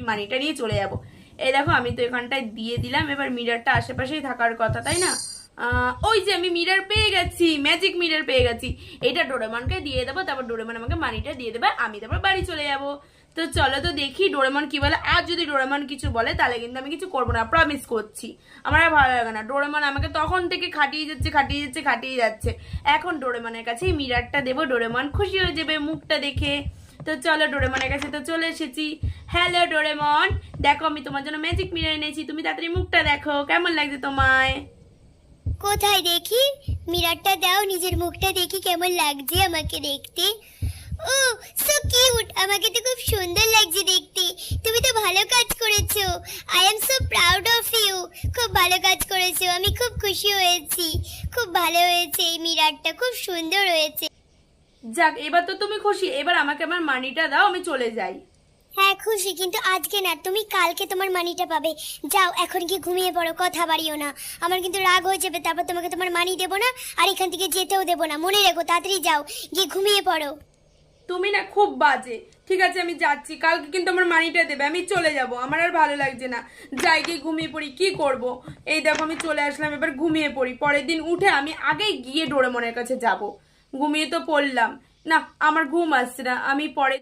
মানিটা নিয়ে চলে যাবো। এই দেখো আমি তো এখানটায় দিয়ে দিলাম, এবার মিররটা আশেপাশেই থাকার কথা, তাই না? ওই যে আমি মিরর পেয়ে গেছি, ম্যাজিক মিরর পেয়ে গেছি। এটা ডোরেমনকে দিয়ে দেবো, তারপর ডোরেমন আমাকে মানিটা দিয়ে দেবে, আমি তারপর বাড়ি চলে যাবো। তো চলো তো দেখি ডোরেমন কি বলে। আর যদি ডোরেমন কিছু বলে তাহলে কিন্তু আমি কিছু করবো না, প্রমিস করছি। আমার আর ভালো লাগে না, ডোরেমন আমাকে তখন থেকে খাটিয়ে যাচ্ছে খাটিয়ে যাচ্ছে খাটিয়ে যাচ্ছে। এখন ডোরেমনের কাছে মিররটা দেবো, ডোরেমন খুশি হয়ে যাবে মুখটা দেখে। তো চলো ডোরেমনের কাছে তো চলে এসেছি। হ্যালো ডোরেমন, দেখো আমি তোমার জন্য ম্যাজিক মিরর এনেছি, তুমি তাড়াতাড়ি মুখটা দেখো, কেমন লাগছে তোমায়? কোথায় দেখি? মিররটা দাও, নিজের মুখটা দেখি কেমন লাগছে আমাকে দেখতে। ও সো কিউট, আমাকে তো খুব সুন্দর লাগছে দেখতে। তুমি তো ভালো কাজ করেছো। I am so proud of you. খুব ভালো কাজ করেছো, আমি খুব খুশি হয়েছি। খুব ভালো হয়েছে, এই মিররটা খুব সুন্দর হয়েছে। যাক, এবার তো তুমি খুশি, এবার আমাকে আমার মানিটা দাও, আমি চলে যাই। হ্যাঁ খুশি, কিন্তু আজকে না, তুমি কালকে তোমার মানিটা পাবে। যাও এখন গিয়ে ঘুমিয়ে পড়ো, কথা বাড়িও না। আমার কিন্তু রাগ হয়ে যাবে, তারপর তোমাকে তোমার মানি দেবো না, আর এখান থেকে যেতেও দেবো না। মনে রেখো, তাড়াতাড়ি যাও, গিয়ে ঘুমিয়ে পড়ো। তুমি না খুব বাজে। ঠিক আছে আমি যাচ্ছি, কালকে কিন্তু আমার মানিটা দেবে, আমি চলে যাব, আমার আর ভালো লাগছে না। যাই গিয়ে ঘুমিয়ে পড়ি, কি করব। এই দেখো আমি চলে আসলাম, এবার ঘুমিয়ে পড়ি। পরের দিন উঠে আমি আগে গিয়ে ডোরেমনের কাছে যাব। ঘুমিয়ে তো পড়লাম না, আমার ঘুম আসছে না, আমি পরে